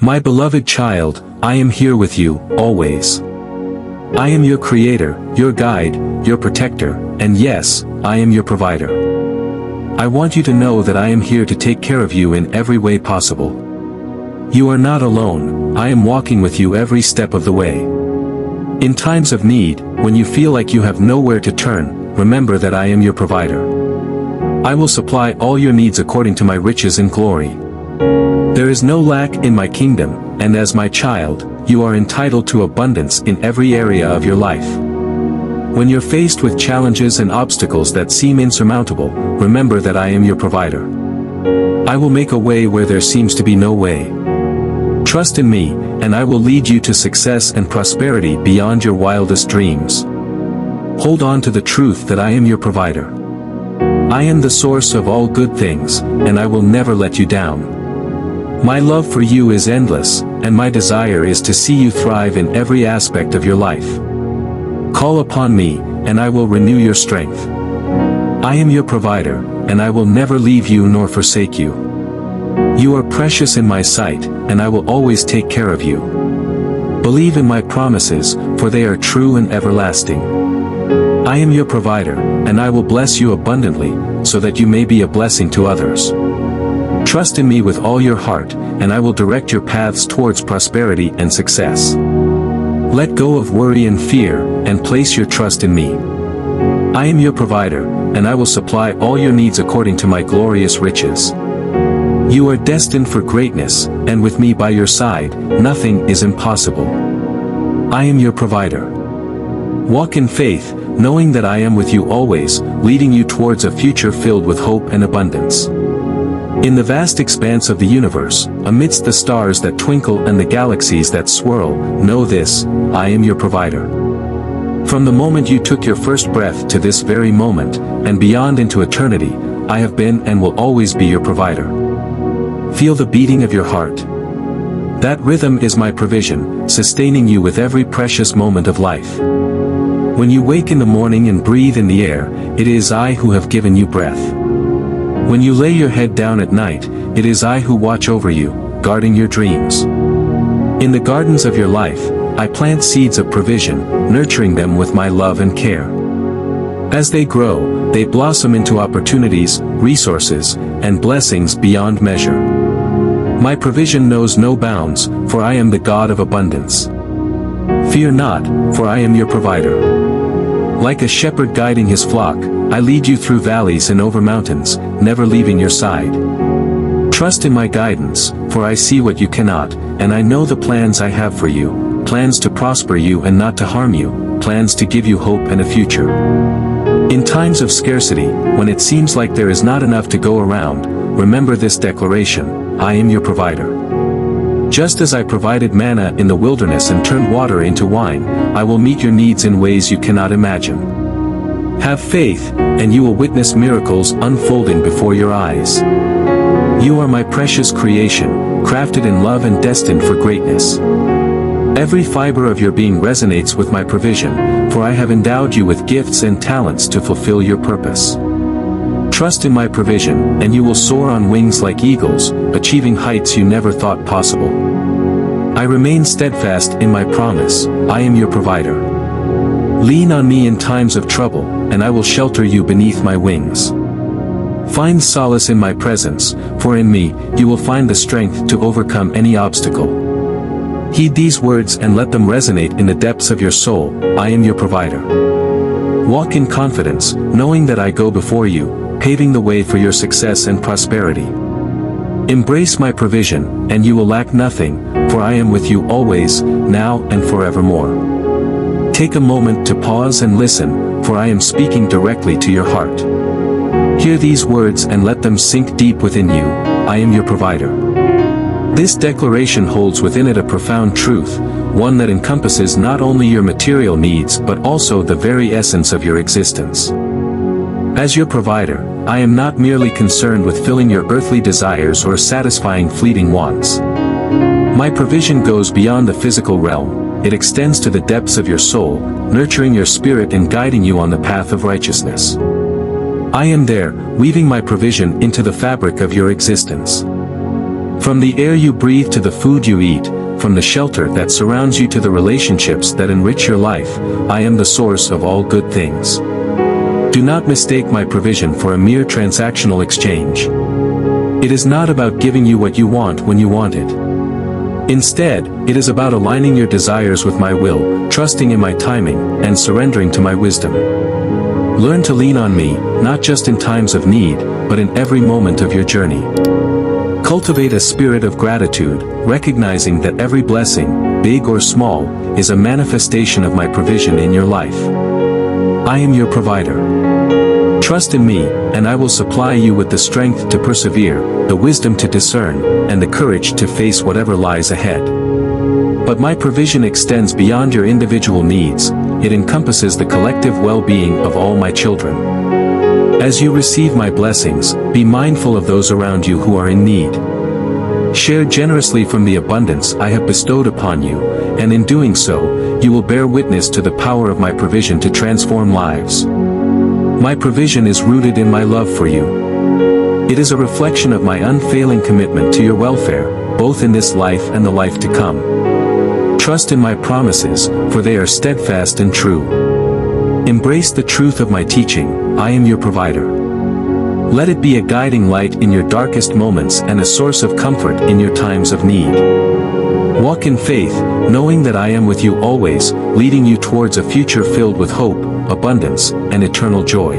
My beloved child, I am here with you, always. I am your creator, your guide, your protector, and yes, I am your provider. I want you to know that I am here to take care of you in every way possible. You are not alone, I am walking with you every step of the way. In times of need, when you feel like you have nowhere to turn, remember that I am your provider. I will supply all your needs according to my riches and glory. There is no lack in my kingdom, and as my child, you are entitled to abundance in every area of your life. When you're faced with challenges and obstacles that seem insurmountable, remember that I am your provider. I will make a way where there seems to be no way. Trust in me, and I will lead you to success and prosperity beyond your wildest dreams. Hold on to the truth that I am your provider. I am the source of all good things, and I will never let you down. My love for you is endless, and my desire is to see you thrive in every aspect of your life. Call upon me, and I will renew your strength. I am your provider, and I will never leave you nor forsake you. You are precious in my sight, and I will always take care of you. Believe in my promises, for they are true and everlasting. I am your provider, and I will bless you abundantly, so that you may be a blessing to others. Trust in me with all your heart, and I will direct your paths towards prosperity and success. Let go of worry and fear, and place your trust in me. I am your provider, and I will supply all your needs according to my glorious riches. You are destined for greatness, and with me by your side, nothing is impossible. I am your provider. Walk in faith, knowing that I am with you always, leading you towards a future filled with hope and abundance. In the vast expanse of the universe, amidst the stars that twinkle and the galaxies that swirl, know this, I am your provider. From the moment you took your first breath to this very moment, and beyond into eternity, I have been and will always be your provider. Feel the beating of your heart. That rhythm is my provision, sustaining you with every precious moment of life. When you wake in the morning and breathe in the air, it is I who have given you breath. When you lay your head down at night, it is I who watch over you, guarding your dreams. In the gardens of your life, I plant seeds of provision, nurturing them with my love and care. As they grow, they blossom into opportunities, resources, and blessings beyond measure. My provision knows no bounds, for I am the God of abundance. Fear not, for I am your provider. Like a shepherd guiding his flock, I lead you through valleys and over mountains, never leaving your side. Trust in my guidance, for I see what you cannot, and I know the plans I have for you, plans to prosper you and not to harm you, plans to give you hope and a future. In times of scarcity, when it seems like there is not enough to go around, remember this declaration, I am your provider. Just as I provided manna in the wilderness and turned water into wine, I will meet your needs in ways you cannot imagine. Have faith, and you will witness miracles unfolding before your eyes. You are my precious creation, crafted in love and destined for greatness. Every fiber of your being resonates with my provision, for I have endowed you with gifts and talents to fulfill your purpose. Trust in my provision, and you will soar on wings like eagles, achieving heights you never thought possible. I remain steadfast in my promise, I am your provider. Lean on me in times of trouble, and I will shelter you beneath my wings. Find solace in my presence, for in me, you will find the strength to overcome any obstacle. Heed these words and let them resonate in the depths of your soul, I am your provider. Walk in confidence, knowing that I go before you, paving the way for your success and prosperity. Embrace my provision, and you will lack nothing, for I am with you always, now and forevermore. Take a moment to pause and listen, for I am speaking directly to your heart. Hear these words and let them sink deep within you, I am your provider. This declaration holds within it a profound truth, one that encompasses not only your material needs but also the very essence of your existence. As your provider, I am not merely concerned with filling your earthly desires or satisfying fleeting wants. My provision goes beyond the physical realm, it extends to the depths of your soul, nurturing your spirit and guiding you on the path of righteousness. I am there, weaving my provision into the fabric of your existence. From the air you breathe to the food you eat, from the shelter that surrounds you to the relationships that enrich your life, I am the source of all good things. Do not mistake my provision for a mere transactional exchange. It is not about giving you what you want when you want it. Instead, it is about aligning your desires with my will, trusting in my timing, and surrendering to my wisdom. Learn to lean on me, not just in times of need, but in every moment of your journey. Cultivate a spirit of gratitude, recognizing that every blessing, big or small, is a manifestation of my provision in your life. I am your provider. Trust in me, and I will supply you with the strength to persevere, the wisdom to discern, and the courage to face whatever lies ahead. But my provision extends beyond your individual needs, it encompasses the collective well-being of all my children. As you receive my blessings, be mindful of those around you who are in need. Share generously from the abundance I have bestowed upon you, and in doing so, you will bear witness to the power of my provision to transform lives. My provision is rooted in my love for you. It is a reflection of my unfailing commitment to your welfare, both in this life and the life to come. Trust in my promises, for they are steadfast and true. Embrace the truth of my teaching, I am your provider. Let it be a guiding light in your darkest moments and a source of comfort in your times of need. Walk in faith, knowing that I am with you always, leading you towards a future filled with hope, abundance, and eternal joy.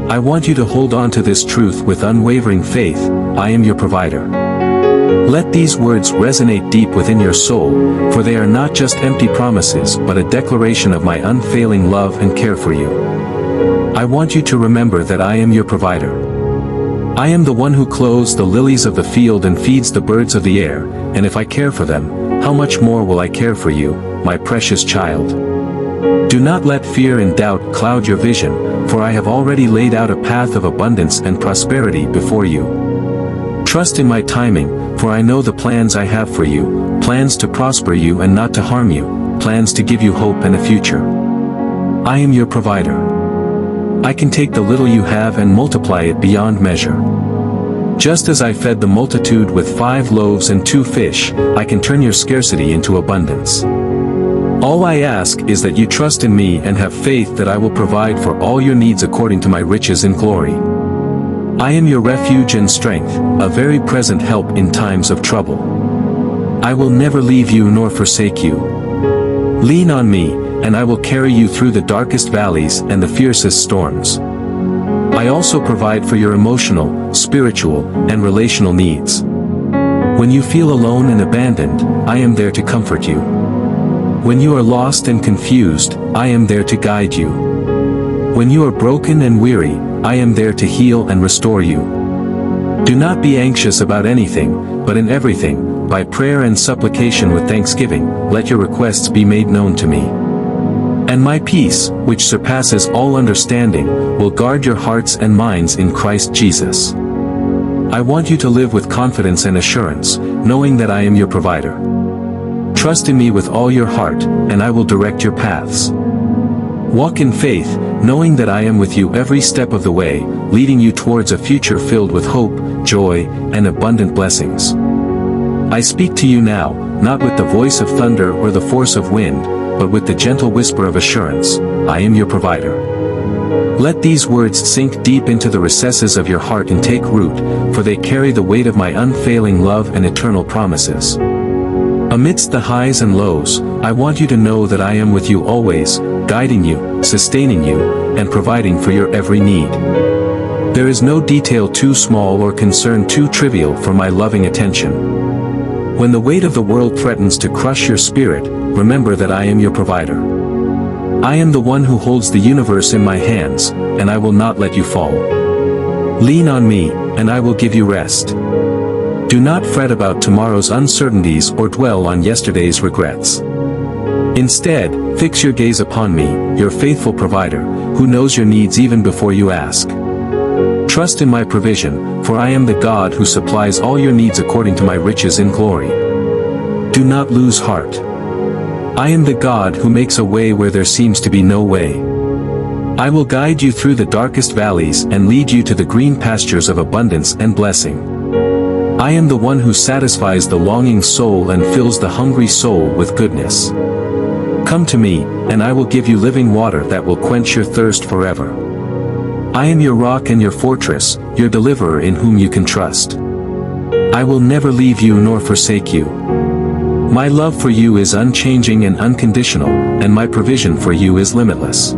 I want you to hold on to this truth with unwavering faith, I am your provider. Let these words resonate deep within your soul, for they are not just empty promises but a declaration of my unfailing love and care for you. I want you to remember that I am your provider. I am the one who clothes the lilies of the field and feeds the birds of the air, and if I care for them, how much more will I care for you, my precious child? Do not let fear and doubt cloud your vision, for I have already laid out a path of abundance and prosperity before you. Trust in my timing, for I know the plans I have for you, plans to prosper you and not to harm you, plans to give you hope and a future. I am your provider. I can take the little you have and multiply it beyond measure. Just as I fed the multitude with 5 loaves and 2 fish, I can turn your scarcity into abundance. All I ask is that you trust in me and have faith that I will provide for all your needs according to my riches in glory. I am your refuge and strength, a very present help in times of trouble. I will never leave you nor forsake you. Lean on me, and I will carry you through the darkest valleys and the fiercest storms. I also provide for your emotional, spiritual, and relational needs. When you feel alone and abandoned, I am there to comfort you. When you are lost and confused, I am there to guide you. When you are broken and weary, I am there to heal and restore you. Do not be anxious about anything, but in everything, by prayer and supplication with thanksgiving, let your requests be made known to me. And my peace, which surpasses all understanding, will guard your hearts and minds in Christ Jesus. I want you to live with confidence and assurance, knowing that I am your provider. Trust in me with all your heart, and I will direct your paths. Walk in faith, knowing that I am with you every step of the way, leading you towards a future filled with hope, joy, and abundant blessings. I speak to you now, not with the voice of thunder or the force of wind, but with the gentle whisper of assurance, I am your provider. Let these words sink deep into the recesses of your heart and take root, for they carry the weight of my unfailing love and eternal promises. Amidst the highs and lows, I want you to know that I am with you always, guiding you, sustaining you, and providing for your every need. There is no detail too small or concern too trivial for my loving attention. When the weight of the world threatens to crush your spirit, remember that I am your provider. I am the one who holds the universe in my hands, and I will not let you fall. Lean on me, and I will give you rest. Do not fret about tomorrow's uncertainties or dwell on yesterday's regrets. Instead, fix your gaze upon me, your faithful provider, who knows your needs even before you ask. Trust in my provision, for I am the God who supplies all your needs according to my riches in glory. Do not lose heart. I am the God who makes a way where there seems to be no way. I will guide you through the darkest valleys and lead you to the green pastures of abundance and blessing. I am the one who satisfies the longing soul and fills the hungry soul with goodness. Come to me, and I will give you living water that will quench your thirst forever. I am your rock and your fortress, your deliverer in whom you can trust. I will never leave you nor forsake you. My love for you is unchanging and unconditional, and my provision for you is limitless.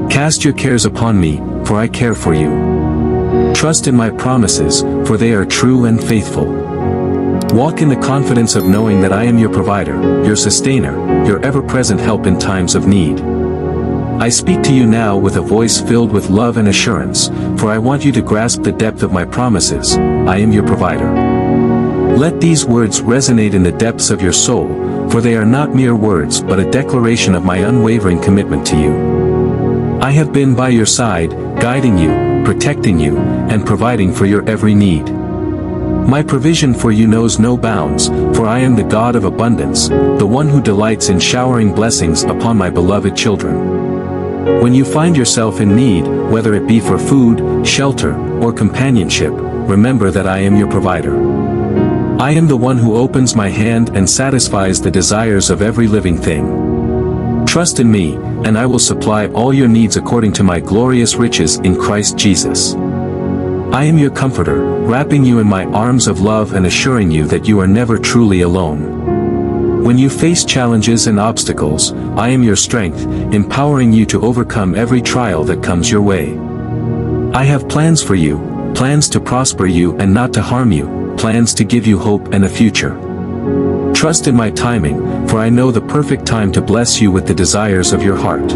Cast your cares upon me, for I care for you. Trust in my promises, for they are true and faithful. Walk in the confidence of knowing that I am your provider, your sustainer, your ever-present help in times of need. I speak to you now with a voice filled with love and assurance, for I want you to grasp the depth of my promises. I am your provider. Let these words resonate in the depths of your soul, for they are not mere words but a declaration of my unwavering commitment to you. I have been by your side, guiding you, protecting you, and providing for your every need. My provision for you knows no bounds, for I am the God of abundance, the one who delights in showering blessings upon my beloved children. When you find yourself in need, whether it be for food, shelter, or companionship, remember that I am your provider. I am the one who opens my hand and satisfies the desires of every living thing. Trust in me, and I will supply all your needs according to my glorious riches in Christ Jesus. I am your comforter, wrapping you in my arms of love and assuring you that you are never truly alone. When you face challenges and obstacles, I am your strength, empowering you to overcome every trial that comes your way. I have plans for you, plans to prosper you and not to harm you, plans to give you hope and a future. Trust in my timing, for I know the perfect time to bless you with the desires of your heart.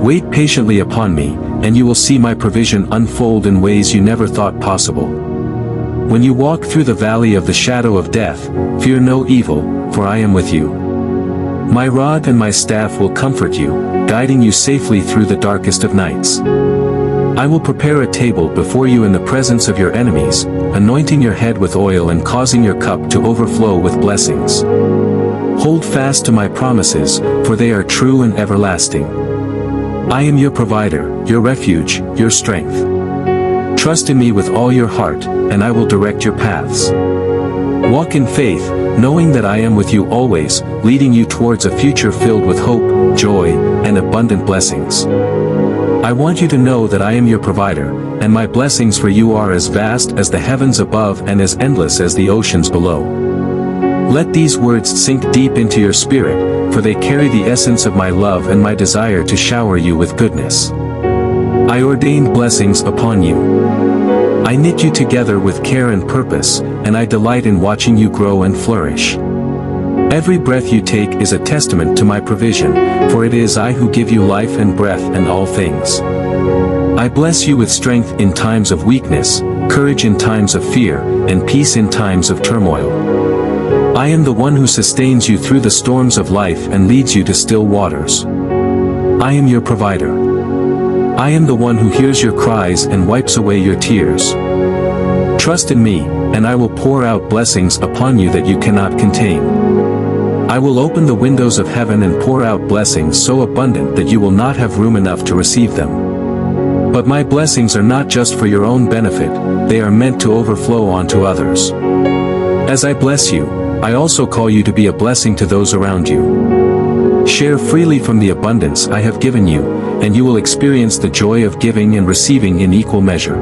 Wait patiently upon me, and you will see my provision unfold in ways you never thought possible. When you walk through the valley of the shadow of death, fear no evil, for I am with you. My rod and my staff will comfort you, guiding you safely through the darkest of nights. I will prepare a table before you in the presence of your enemies, anointing your head with oil and causing your cup to overflow with blessings. Hold fast to my promises, for they are true and everlasting. I am your provider, your refuge, your strength. Trust in me with all your heart, and I will direct your paths. Walk in faith, knowing that I am with you always, leading you towards a future filled with hope, joy, and abundant blessings. I want you to know that I am your provider, and my blessings for you are as vast as the heavens above and as endless as the oceans below. Let these words sink deep into your spirit, for they carry the essence of my love and my desire to shower you with goodness. I ordained blessings upon you. I knit you together with care and purpose, and I delight in watching you grow and flourish. Every breath you take is a testament to my provision, for it is I who give you life and breath and all things. I bless you with strength in times of weakness, courage in times of fear, and peace in times of turmoil. I am the one who sustains you through the storms of life and leads you to still waters. I am your provider. I am the one who hears your cries and wipes away your tears. Trust in me, and I will pour out blessings upon you that you cannot contain. I will open the windows of heaven and pour out blessings so abundant that you will not have room enough to receive them. But my blessings are not just for your own benefit, they are meant to overflow onto others. As I bless you, I also call you to be a blessing to those around you. Share freely from the abundance I have given you, and you will experience the joy of giving and receiving in equal measure.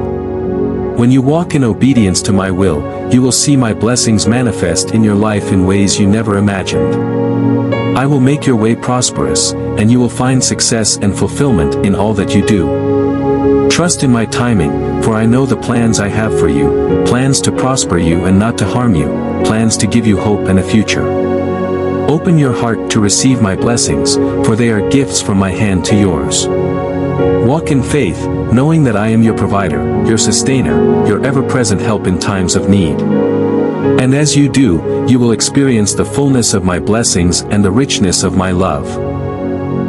When you walk in obedience to my will, you will see my blessings manifest in your life in ways you never imagined. I will make your way prosperous, and you will find success and fulfillment in all that you do. Trust in my timing, for I know the plans I have for you, plans to prosper you and not to harm you, plans to give you hope and a future. Open your heart to receive my blessings, for they are gifts from my hand to yours. Walk in faith, knowing that I am your provider, your sustainer, your ever-present help in times of need. And as you do, you will experience the fullness of my blessings and the richness of my love.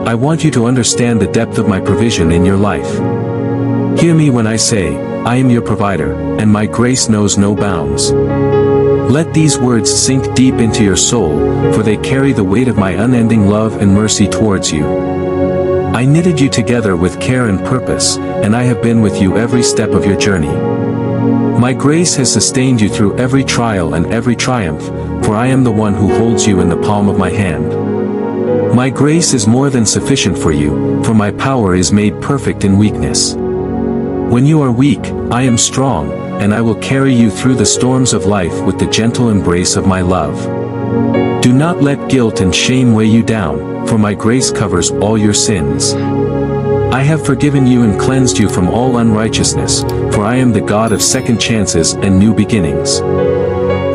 I want you to understand the depth of my provision in your life. Hear me when I say, I am your provider, and my grace knows no bounds. Let these words sink deep into your soul, for they carry the weight of my unending love and mercy towards you. I knitted you together with care and purpose, and I have been with you every step of your journey. My grace has sustained you through every trial and every triumph, for I am the one who holds you in the palm of my hand. My grace is more than sufficient for you, for my power is made perfect in weakness. When you are weak, I am strong, and I will carry you through the storms of life with the gentle embrace of my love. Do not let guilt and shame weigh you down, for my grace covers all your sins. I have forgiven you and cleansed you from all unrighteousness, for I am the God of second chances and new beginnings.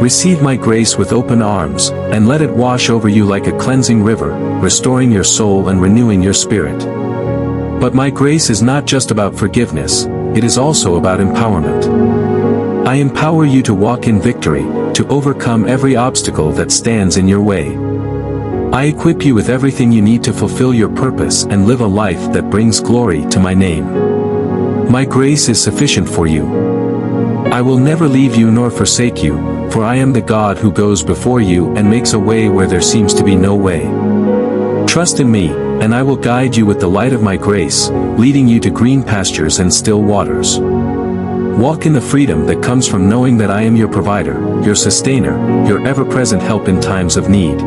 Receive my grace with open arms, and let it wash over you like a cleansing river, restoring your soul and renewing your spirit. But my grace is not just about forgiveness, it is also about empowerment. I empower you to walk in victory, to overcome every obstacle that stands in your way. I equip you with everything you need to fulfill your purpose and live a life that brings glory to my name. My grace is sufficient for you. I will never leave you nor forsake you, for I am the God who goes before you and makes a way where there seems to be no way. Trust in me, and I will guide you with the light of my grace, leading you to green pastures and still waters. Walk in the freedom that comes from knowing that I am your provider, your sustainer, your ever-present help in times of need.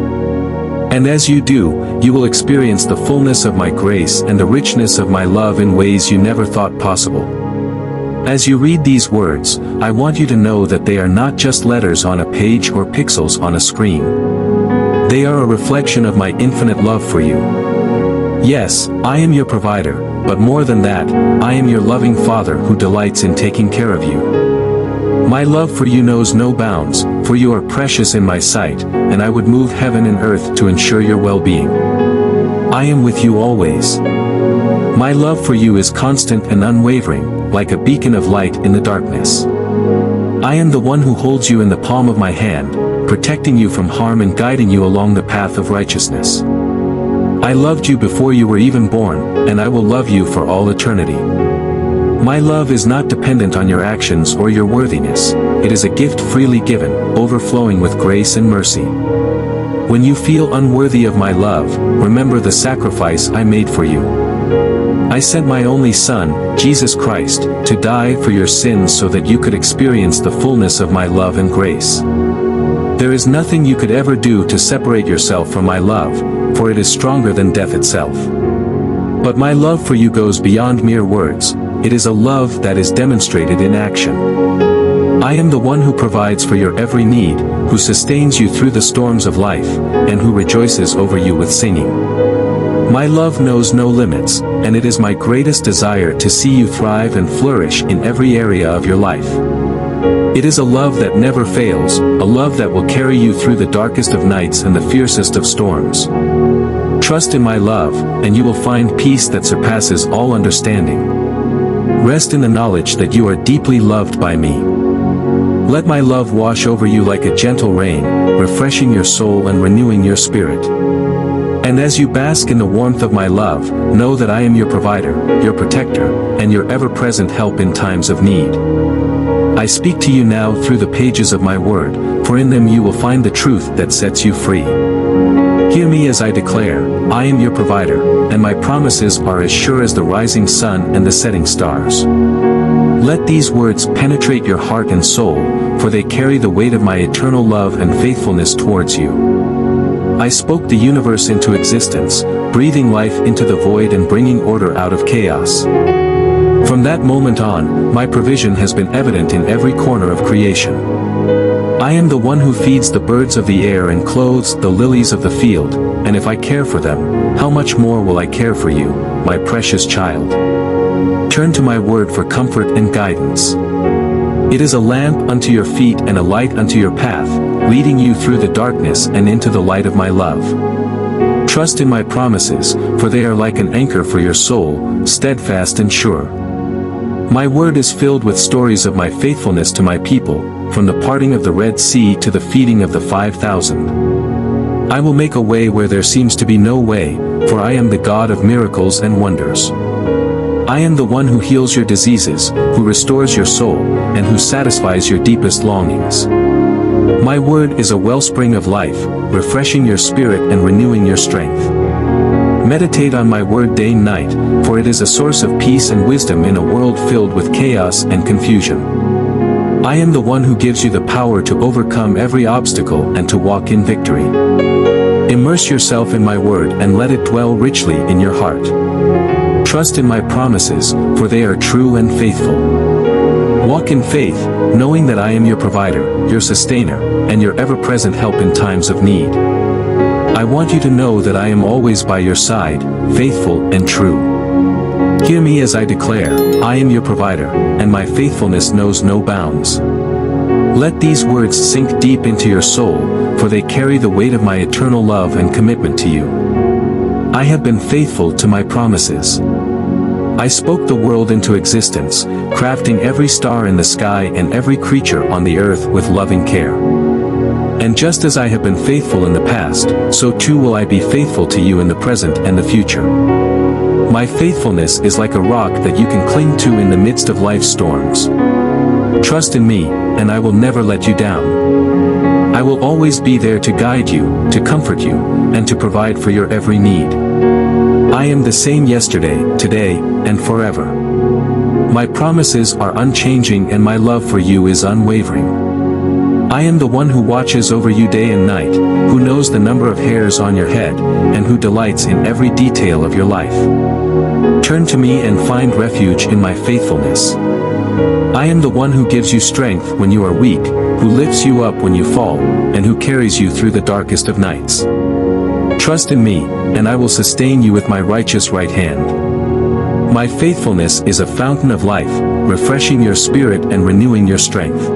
And as you do, you will experience the fullness of my grace and the richness of my love in ways you never thought possible. As you read these words, I want you to know that they are not just letters on a page or pixels on a screen. They are a reflection of my infinite love for you. Yes, I am your provider, but more than that, I am your loving Father who delights in taking care of you. My love for you knows no bounds, for you are precious in my sight, and I would move heaven and earth to ensure your well-being. I am with you always. My love for you is constant and unwavering, like a beacon of light in the darkness. I am the one who holds you in the palm of my hand, protecting you from harm and guiding you along the path of righteousness. I loved you before you were even born, and I will love you for all eternity. My love is not dependent on your actions or your worthiness, it is a gift freely given, overflowing with grace and mercy. When you feel unworthy of my love, remember the sacrifice I made for you. I sent my only Son, Jesus Christ, to die for your sins so that you could experience the fullness of my love and grace. There is nothing you could ever do to separate yourself from my love, for it is stronger than death itself. But my love for you goes beyond mere words, it is a love that is demonstrated in action. I am the one who provides for your every need, who sustains you through the storms of life, and who rejoices over you with singing. My love knows no limits, and it is my greatest desire to see you thrive and flourish in every area of your life. It is a love that never fails, a love that will carry you through the darkest of nights and the fiercest of storms. Trust in my love, and you will find peace that surpasses all understanding. Rest in the knowledge that you are deeply loved by me. Let my love wash over you like a gentle rain, refreshing your soul and renewing your spirit. And as you bask in the warmth of my love, know that I am your provider, your protector, and your ever-present help in times of need. I speak to you now through the pages of my word, for in them you will find the truth that sets you free. Hear me as I declare, I am your provider, and my promises are as sure as the rising sun and the setting stars. Let these words penetrate your heart and soul, for they carry the weight of my eternal love and faithfulness towards you. I spoke the universe into existence, breathing life into the void and bringing order out of chaos. From that moment on, my provision has been evident in every corner of creation. I am the one who feeds the birds of the air and clothes the lilies of the field, and if I care for them, how much more will I care for you, my precious child? Turn to my word for comfort and guidance. It is a lamp unto your feet and a light unto your path, leading you through the darkness and into the light of my love. Trust in my promises, for they are like an anchor for your soul, steadfast and sure. My word is filled with stories of my faithfulness to my people, from the parting of the Red Sea to the feeding of the 5,000. I will make a way where there seems to be no way, for I am the God of miracles and wonders. I am the one who heals your diseases, who restores your soul, and who satisfies your deepest longings. My word is a wellspring of life, refreshing your spirit and renewing your strength. Meditate on my word day and night, for it is a source of peace and wisdom in a world filled with chaos and confusion. I am the one who gives you the power to overcome every obstacle and to walk in victory. Immerse yourself in my word and let it dwell richly in your heart. Trust in my promises, for they are true and faithful. Walk in faith, knowing that I am your provider, your sustainer, and your ever-present help in times of need. I want you to know that I am always by your side, faithful and true. Hear me as I declare, I am your provider, and my faithfulness knows no bounds. Let these words sink deep into your soul, for they carry the weight of my eternal love and commitment to you. I have been faithful to my promises. I spoke the world into existence, crafting every star in the sky and every creature on the earth with loving care. And just as I have been faithful in the past, so too will I be faithful to you in the present and the future. My faithfulness is like a rock that you can cling to in the midst of life's storms. Trust in me, and I will never let you down. I will always be there to guide you, to comfort you, and to provide for your every need. I am the same yesterday, today, and forever. My promises are unchanging and my love for you is unwavering. I am the one who watches over you day and night, who knows the number of hairs on your head, and who delights in every detail of your life. Turn to me and find refuge in my faithfulness. I am the one who gives you strength when you are weak, who lifts you up when you fall, and who carries you through the darkest of nights. Trust in me, and I will sustain you with my righteous right hand. My faithfulness is a fountain of life, refreshing your spirit and renewing your strength.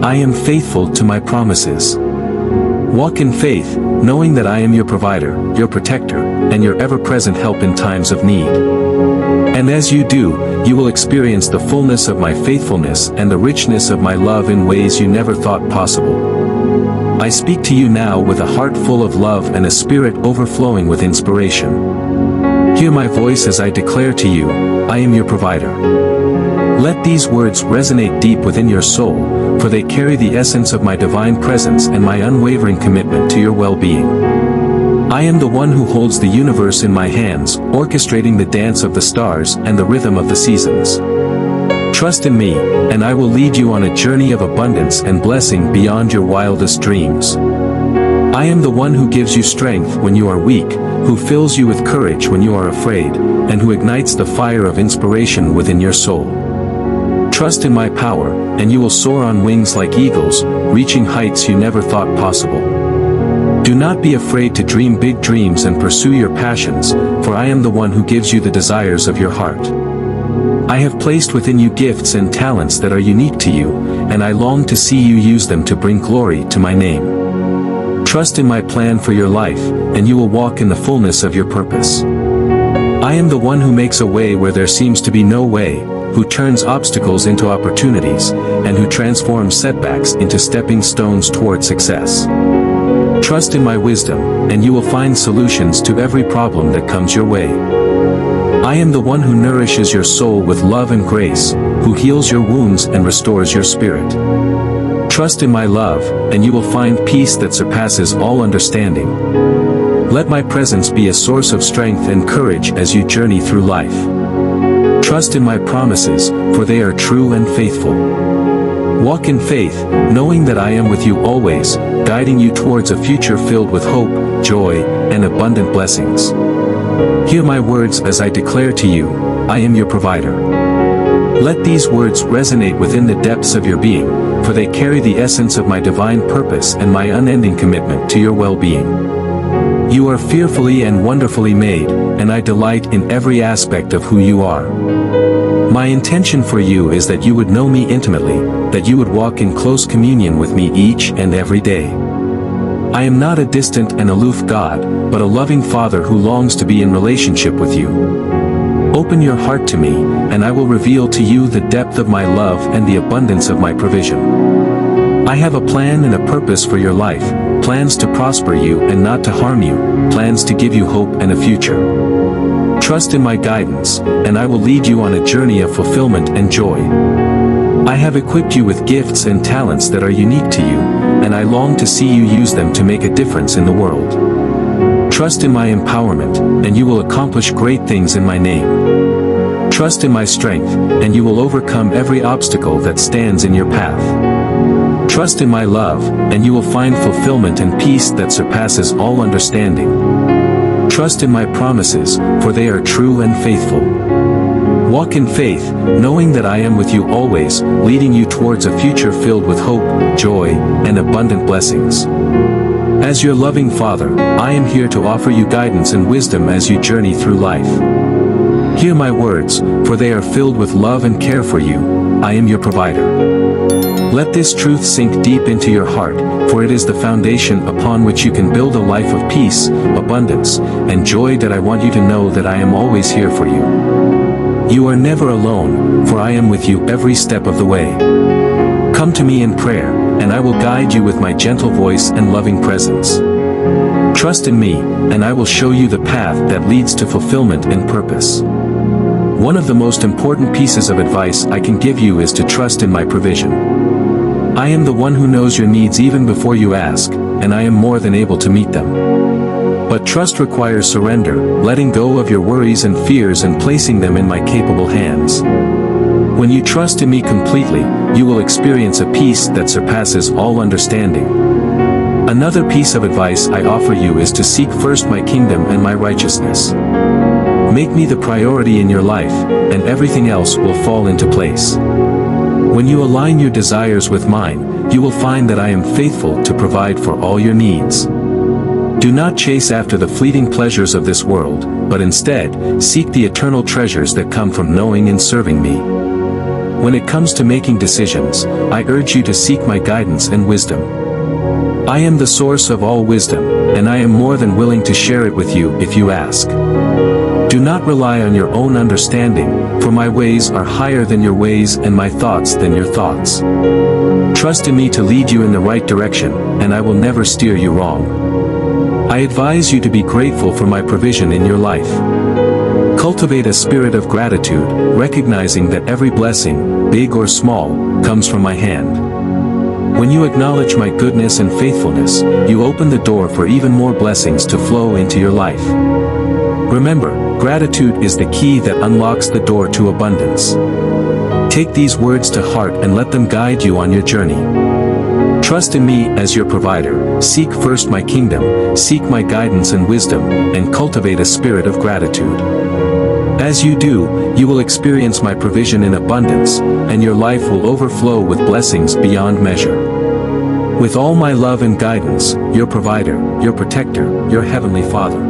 I am faithful to my promises. Walk in faith, knowing that I am your provider, your protector, and your ever-present help in times of need. And as you do, you will experience the fullness of my faithfulness and the richness of my love in ways you never thought possible. I speak to you now with a heart full of love and a spirit overflowing with inspiration. Hear my voice as I declare to you, I am your provider. Let these words resonate deep within your soul, for they carry the essence of my divine presence and my unwavering commitment to your well-being. I am the one who holds the universe in my hands, orchestrating the dance of the stars and the rhythm of the seasons. Trust in me, and I will lead you on a journey of abundance and blessing beyond your wildest dreams. I am the one who gives you strength when you are weak, who fills you with courage when you are afraid, and who ignites the fire of inspiration within your soul. Trust in my power, and you will soar on wings like eagles, reaching heights you never thought possible. Do not be afraid to dream big dreams and pursue your passions, for I am the one who gives you the desires of your heart. I have placed within you gifts and talents that are unique to you, and I long to see you use them to bring glory to my name. Trust in my plan for your life, and you will walk in the fullness of your purpose. I am the one who makes a way where there seems to be no way, who turns obstacles into opportunities, and who transforms setbacks into stepping stones toward success. Trust in my wisdom, and you will find solutions to every problem that comes your way. I am the one who nourishes your soul with love and grace, who heals your wounds and restores your spirit. Trust in my love, and you will find peace that surpasses all understanding. Let my presence be a source of strength and courage as you journey through life. Trust in my promises, for they are true and faithful. Walk in faith, knowing that I am with you always, guiding you towards a future filled with hope, joy, and abundant blessings. Hear my words as I declare to you, I am your provider. Let these words resonate within the depths of your being, for they carry the essence of my divine purpose and my unending commitment to your well-being. You are fearfully and wonderfully made, and I delight in every aspect of who you are. My intention for you is that you would know me intimately, that you would walk in close communion with me each and every day. I am not a distant and aloof God, but a loving Father who longs to be in relationship with you. Open your heart to me, and I will reveal to you the depth of my love and the abundance of my provision. I have a plan and a purpose for your life, plans to prosper you and not to harm you, plans to give you hope and a future. Trust in my guidance, and I will lead you on a journey of fulfillment and joy. I have equipped you with gifts and talents that are unique to you, and I long to see you use them to make a difference in the world. Trust in my empowerment, and you will accomplish great things in my name. Trust in my strength, and you will overcome every obstacle that stands in your path. Trust in my love, and you will find fulfillment and peace that surpasses all understanding. Trust in my promises, for they are true and faithful. Walk in faith, knowing that I am with you always, leading you towards a future filled with hope, joy, and abundant blessings. As your loving Father, I am here to offer you guidance and wisdom as you journey through life. Hear my words, for they are filled with love and care for you. I am your provider. Let this truth sink deep into your heart, for it is the foundation upon which you can build a life of peace, abundance, and joy. That I want you to know that I am always here for you. You are never alone, for I am with you every step of the way. Come to me in prayer, and I will guide you with my gentle voice and loving presence. Trust in me, and I will show you the path that leads to fulfillment and purpose. One of the most important pieces of advice I can give you is to trust in my provision. I am the one who knows your needs even before you ask, and I am more than able to meet them. But trust requires surrender, letting go of your worries and fears and placing them in my capable hands. When you trust in me completely, you will experience a peace that surpasses all understanding. Another piece of advice I offer you is to seek first my kingdom and my righteousness. Make me the priority in your life, and everything else will fall into place. When you align your desires with mine, you will find that I am faithful to provide for all your needs. Do not chase after the fleeting pleasures of this world, but instead, seek the eternal treasures that come from knowing and serving me. When it comes to making decisions, I urge you to seek my guidance and wisdom. I am the source of all wisdom, and I am more than willing to share it with you if you ask. Do not rely on your own understanding, for my ways are higher than your ways and my thoughts than your thoughts. Trust in me to lead you in the right direction, and I will never steer you wrong. I advise you to be grateful for my provision in your life. Cultivate a spirit of gratitude, recognizing that every blessing, big or small, comes from my hand. When you acknowledge my goodness and faithfulness, you open the door for even more blessings to flow into your life. Remember, gratitude is the key that unlocks the door to abundance. Take these words to heart and let them guide you on your journey. Trust in me as your provider, seek first my kingdom, seek my guidance and wisdom, and cultivate a spirit of gratitude. As you do, you will experience my provision in abundance, and your life will overflow with blessings beyond measure. With all my love and guidance, your provider, your protector, your heavenly Father.